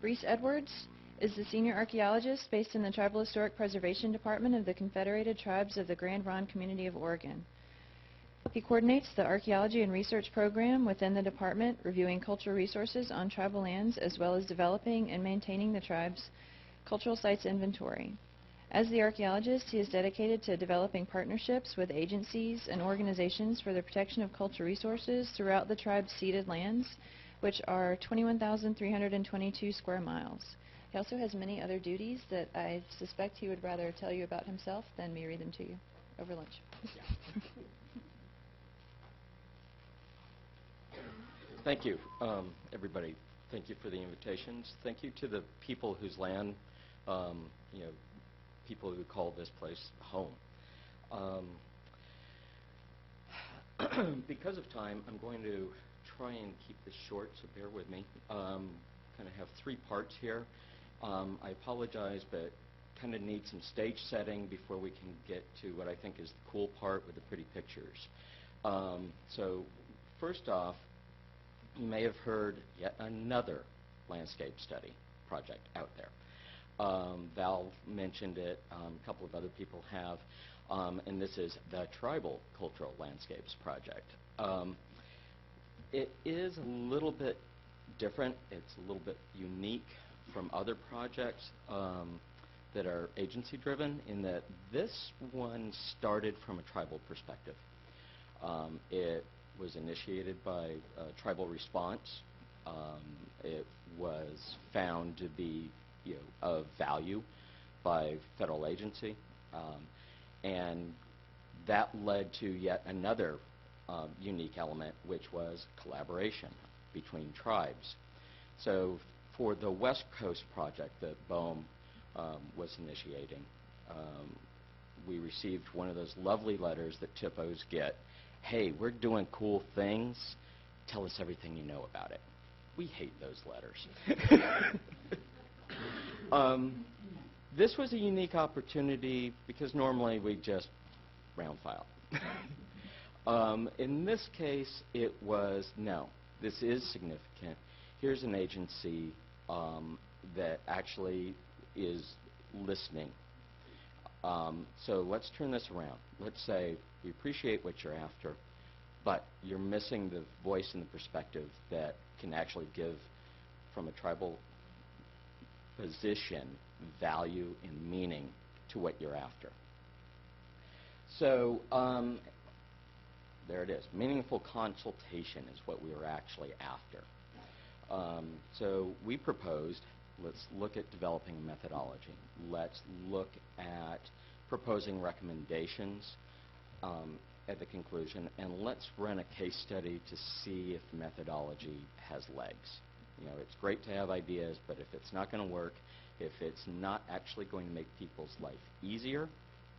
Briece is the senior archaeologist based in the Tribal Historic Preservation Department of the Confederated Tribes of the Grand Ronde Community of Oregon. He coordinates the archaeology and research program within the department, reviewing cultural resources on tribal lands, as well as developing and maintaining the tribe's cultural sites inventory. As the archaeologist, he is dedicated to developing partnerships with agencies and organizations for the protection of cultural resources throughout the tribe's ceded lands, which are 21,322 square miles. He also has many other duties that I suspect he would rather tell you about himself than me read them to you over lunch. Thank you, everybody. Thank you for the invitations. Thank you to the people whose land, people who call this place home. Because of time, I'm going to try and keep this short, so bear with me. Kind of have three parts here. I apologize, but kind of need some stage setting before we can get to what I think is the cool part with the pretty pictures. So first off, you may have heard yet another landscape study project out there. Val mentioned it, a couple of other people have, and this is the Tribal Cultural Landscapes Project. It is a little bit different. It's a little bit unique from other projects that are agency-driven in that this one started from a tribal perspective. It was initiated by Tribal Response. It was found to be of value by federal agency, and that led to yet another unique element, which was collaboration between tribes. So for the West Coast project that BOEM was initiating, we received one of those lovely letters that TIPOs get. Hey, we're doing cool things. Tell us everything you know about it. We hate those letters. This was a unique opportunity because normally we just round file. In this case, it was, no, this is significant. Here's an agency that actually is listening. So let's turn this around. Let's say we appreciate what you're after, but you're missing the voice and the perspective that can actually give, from a tribal position, value and meaning to what you're after. So there it is. Meaningful consultation is what we were actually after. So we proposed, let's look at developing a methodology. Let's look at proposing recommendations at the conclusion, and let's run a case study to see if the methodology has legs. It's great to have ideas, but if it's not going to work, if it's not actually going to make people's life easier,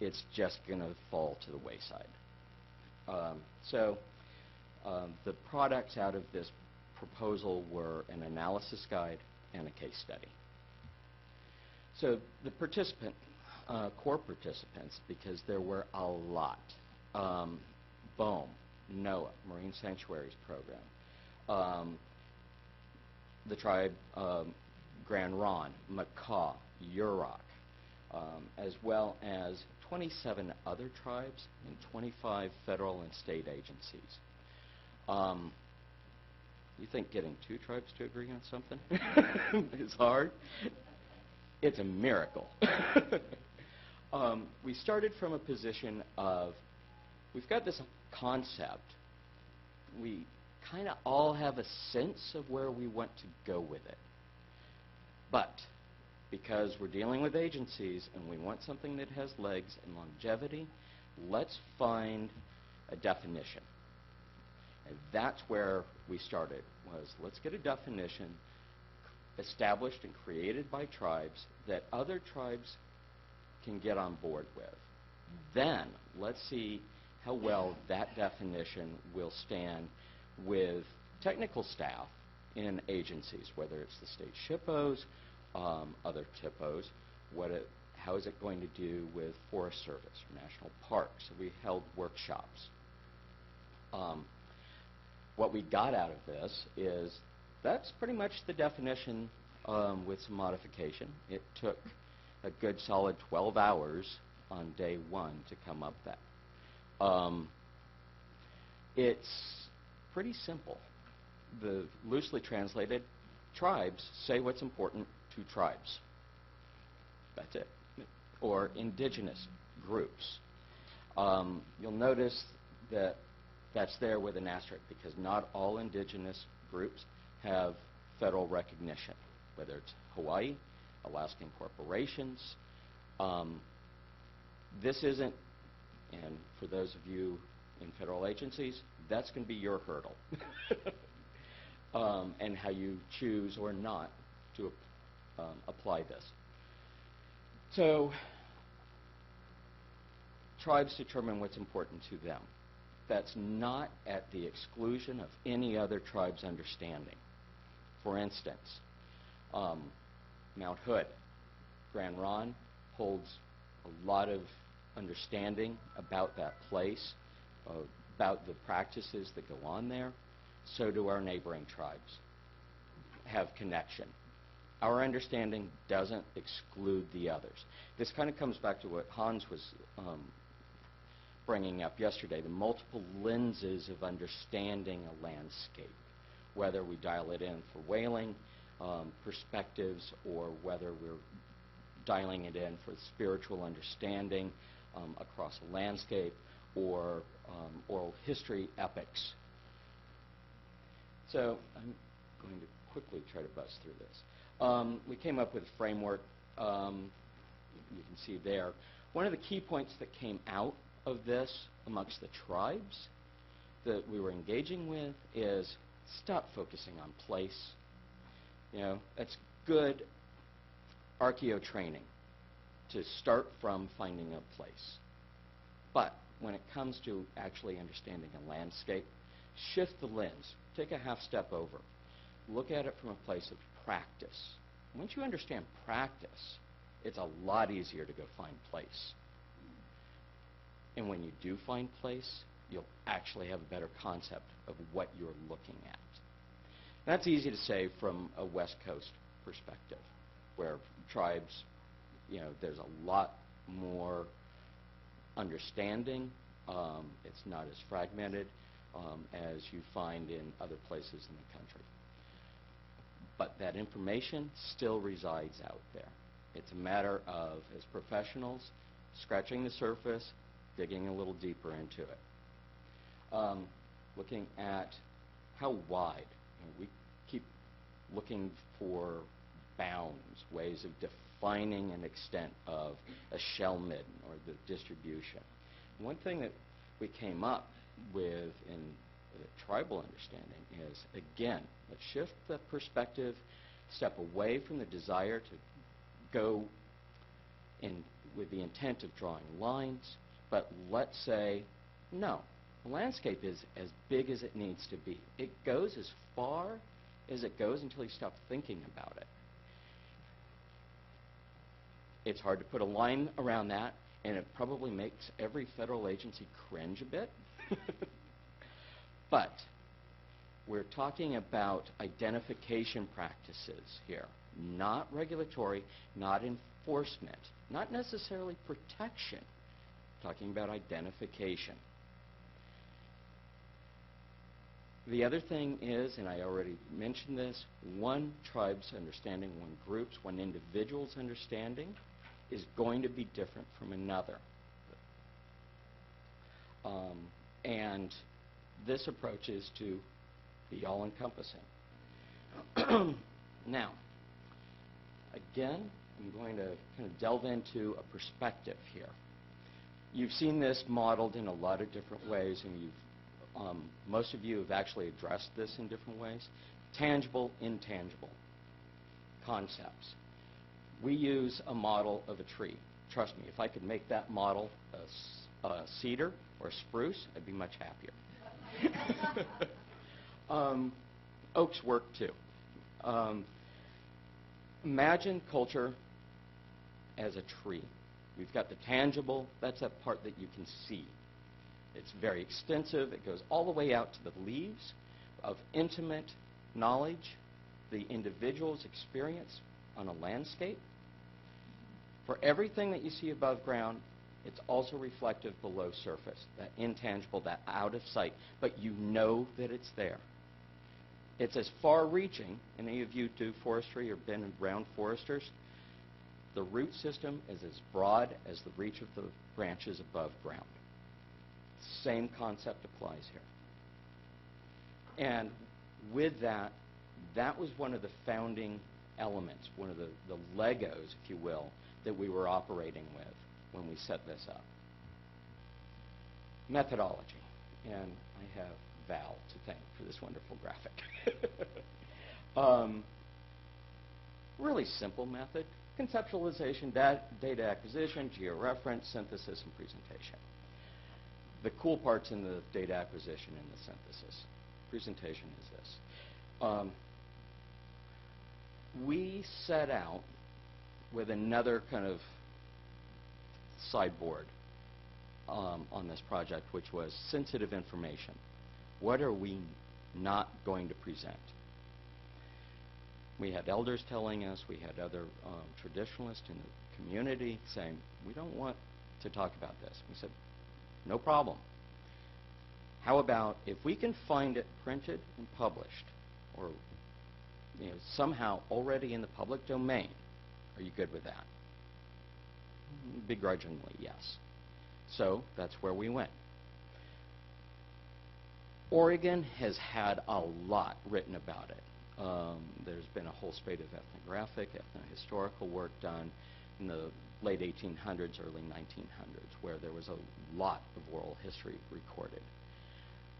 it's just going to fall to the wayside. The products out of this proposal were an analysis guide and a case study. So the core participants, because there were a lot, BOEM, NOAA, Marine Sanctuaries Program, the tribe Grand Ronde, Makah, Yurok, as well as 27 other tribes and 25 federal and state agencies. You think getting two tribes to agree on something is hard? It's a miracle. We started from a position of, we've got this concept. We kind of all have a sense of where we want to go with it. But because we're dealing with agencies and we want something that has legs and longevity, let's find a definition. And that's where we started, was let's get a definition established and created by tribes that other tribes can get on board with. Then let's see how well that definition will stand with technical staff in agencies, whether it's the state SHPOs, other TIPOs, how is it going to do with Forest Service or National Parks. So we held workshops. What we got out of this is that's pretty much the definition with some modification. It took a good solid 12 hours on day one to come up that. It's pretty simple. The loosely translated, tribes say what's important to tribes. That's it. Or indigenous groups. You'll notice that that's there with an asterisk because not all indigenous groups have federal recognition, whether it's Hawaii, Alaskan corporations. This isn't, and for those of you in federal agencies, that's going to be your hurdle. And how you choose or not to apply this. So, tribes determine what's important to them. That's not at the exclusion of any other tribe's understanding. For instance, Mount Hood, Grand Ronde holds a lot of understanding about that place, about the practices that go on there. So do our neighboring tribes have connection. Our understanding doesn't exclude the others. This kind of comes back to what Hans was bringing up yesterday, the multiple lenses of understanding a landscape, whether we dial it in for whaling perspectives or whether we're dialing it in for spiritual understanding across a landscape or oral history epics. So I'm going to quickly try to buzz through this. We came up with a framework you can see there. One of the key points that came out of this amongst the tribes that we were engaging with is stop focusing on place. You know, that's good archaeo training to start from finding a place. But when it comes to actually understanding a landscape, shift the lens. Take a half step over. Look at it from a place of practice. Once you understand practice, it's a lot easier to go find place. And when you do find place, you'll actually have a better concept of what you're looking at. That's easy to say from a West Coast perspective, where tribes, you know, there's a lot more understanding. It's not as fragmented as you find in other places in the country. But that information still resides out there. It's a matter of, as professionals, scratching the surface, digging a little deeper into it. Looking at how wide. You know, we keep looking for bounds, ways of defining an extent of a shell midden or the distribution. One thing that we came up with in the tribal understanding is, again, let's shift the perspective, step away from the desire to go in with the intent of drawing lines, but let's say, no, the landscape is as big as it needs to be. It goes as far as it goes until you stop thinking about it. It's hard to put a line around that, and it probably makes every federal agency cringe a bit. But we're talking about identification practices here, not regulatory, not enforcement, not necessarily protection. Talking about identification. The other thing is, and I already mentioned this, one tribe's understanding, one group's, one individual's understanding is going to be different from another. And this approach is to be all-encompassing. Now, again, I'm going to kind of delve into a perspective here. You've seen this modeled in a lot of different ways, and most of you have actually addressed this in different ways. Tangible, intangible concepts. We use a model of a tree. Trust me, if I could make that model a cedar or a spruce, I'd be much happier. Oaks work too. Imagine culture as a tree. We've got the tangible, that's that part that you can see. It's very extensive. It goes all the way out to the leaves of intimate knowledge the individual's experience on a landscape. For everything that you see above ground, it's also reflective below surface, that intangible, that out of sight, but you know that it's there. It's as far-reaching, any of you do forestry or been around foresters, the root system is as broad as the reach of the branches above ground. Same concept applies here. And with that, that was one of the founding elements, one of the Legos, if you will, that we were operating with when we set this up. Methodology. And I have Val to thank for this wonderful graphic. Really simple method. Conceptualization, data acquisition, georeference, synthesis, and presentation. The cool part's in the data acquisition and the synthesis. Presentation is this. We set out with another kind of sideboard on this project, which was sensitive information. What are we not going to present? We had elders telling us, we had other traditionalists in the community saying, we don't want to talk about this. We said, no problem. How about if we can find it printed and published, or somehow already in the public domain, are you good with that? Begrudgingly, yes. So that's where we went. Oregon has had a lot written about it. There's been a whole spate of ethnographic, ethnohistorical work done in the late 1800s, early 1900s, where there was a lot of oral history recorded.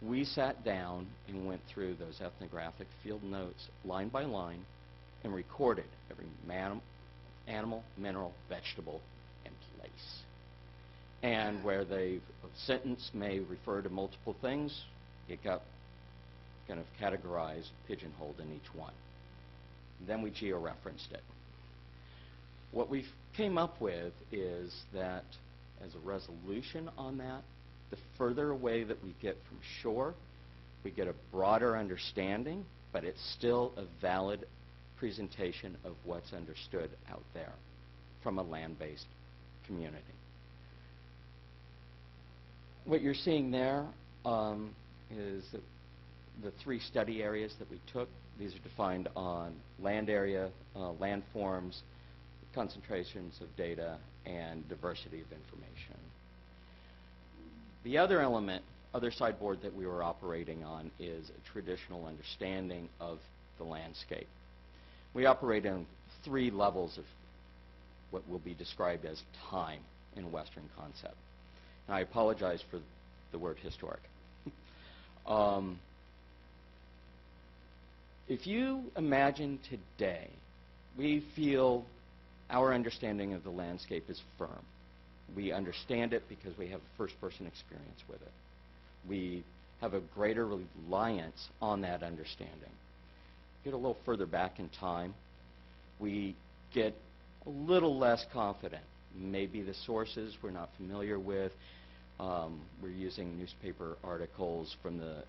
We sat down and went through those ethnographic field notes line by line and recorded every animal, mineral, vegetable, and place. And where a sentence may refer to multiple things, it got kind of categorized, pigeonholed in each one. Then we georeferenced it. What we came up with is that as a resolution on that, the further away that we get from shore, we get a broader understanding, but it's still a valid presentation of what's understood out there from a land-based community. What you're seeing there is the three study areas that we took. These are defined on land area, landforms, concentrations of data, and diversity of information. The other element, other sideboard that we were operating on is a traditional understanding of the landscape. We operate on 3 levels of what will be described as time in Western concept. Now, I apologize for the word historic. If you imagine today, we feel our understanding of the landscape is firm. We understand it because we have first-person experience with it. We have a greater reliance on that understanding. Get a little further back in time, we get a little less confident. Maybe the sources we're not familiar with. We're using newspaper articles from the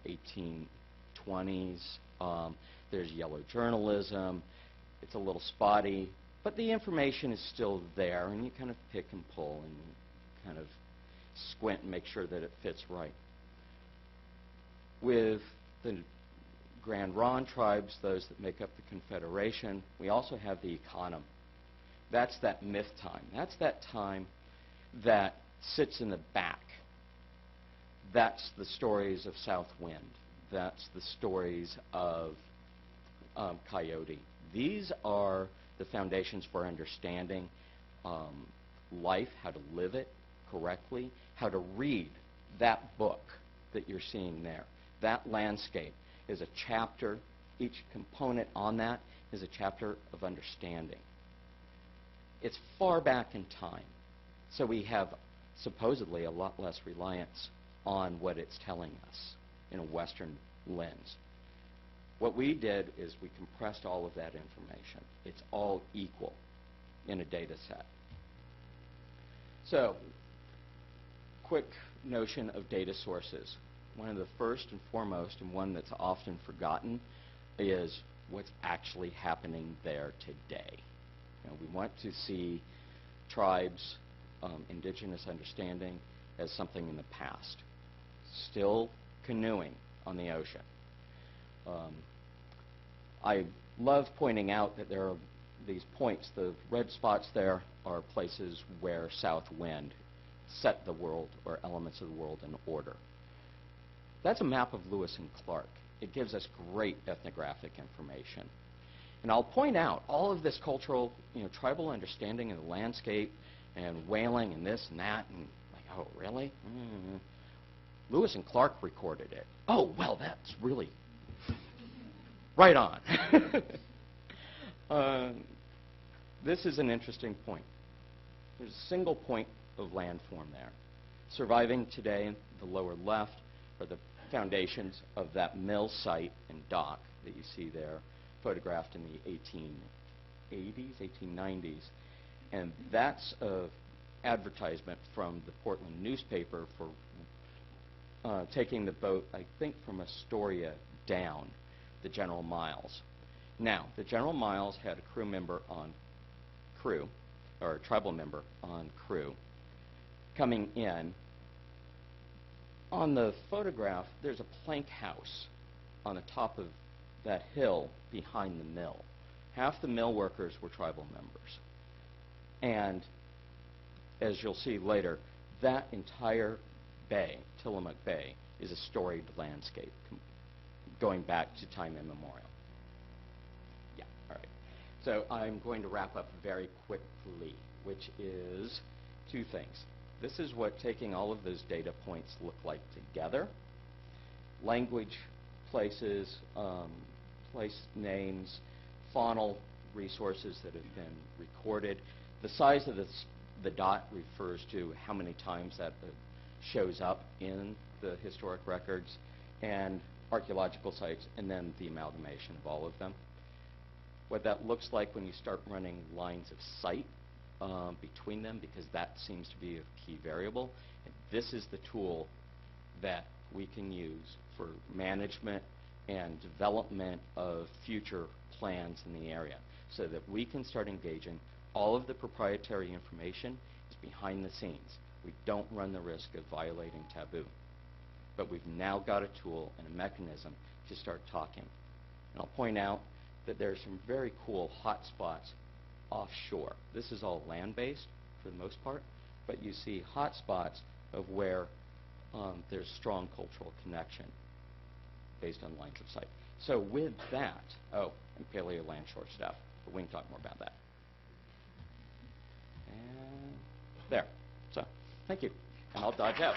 1820s. There's yellow journalism. It's a little spotty, but the information is still there, and you kind of pick and pull and kind of squint and make sure that it fits right. With the Grand Ronde tribes, those that make up the Confederation, we also have the economy. That's that myth time. That's that time that sits in the back. That's the stories of South Wind. That's the stories of Coyote. These are the foundations for understanding life, how to live it correctly, how to read that book that you're seeing there. That landscape is a chapter. Each component on that is a chapter of understanding. It's far back in time, so we have supposedly a lot less reliance on what it's telling us in a Western lens. What we did is we compressed all of that information. It's all equal in a data set. So, quick notion of data sources. One of the first and foremost, and one that's often forgotten, is what's actually happening there today. You know, we want to see tribes, indigenous understanding as something in the past. Still canoeing on the ocean. I love pointing out that there are these points. The red spots there are places where south wind set the world or elements of the world in order. That's a map of Lewis and Clark. It gives us great ethnographic information. And I'll point out all of this cultural, tribal understanding of the landscape and whaling and this and that, and like, oh, really? Lewis and Clark recorded it. Oh, well, that's really right on. This is an interesting point. There's a single point of landform there. Surviving today in the lower left are the foundations of that mill site and dock that you see there, photographed in the 1880s, 1890s. And that's an advertisement from the Portland newspaper for taking the boat, I think, from Astoria down, the General Miles. Now, the General Miles had a crew member on crew, or a tribal member on crew, coming in. On the photograph, there's a plank house on the top of that hill behind the mill. Half the mill workers were tribal members. And as you'll see later, that entire bay, Tillamook Bay, is a storied landscape going back to time immemorial. Yeah, all right. So I'm going to wrap up very quickly, which is two things. This is what taking all of those data points look like together. Language, places, place names, faunal resources that have been recorded. The size of the dot refers to how many times that shows up in the historic records, and archaeological sites, and then the amalgamation of all of them. What that looks like when you start running lines of sight between them, because that seems to be a key variable. And this is the tool that we can use for management and development of future plans in the area, so that we can start engaging. All of the proprietary information is behind the scenes. We don't run the risk of violating taboo. But we've now got a tool and a mechanism to start talking. And I'll point out that there's some very cool hot spots offshore. This is all land-based for the most part, but you see hot spots of where there's strong cultural connection based on lines of sight. So with that, and paleo landshore stuff, but we can talk more about that. And there. So, thank you. And I'll dodge out.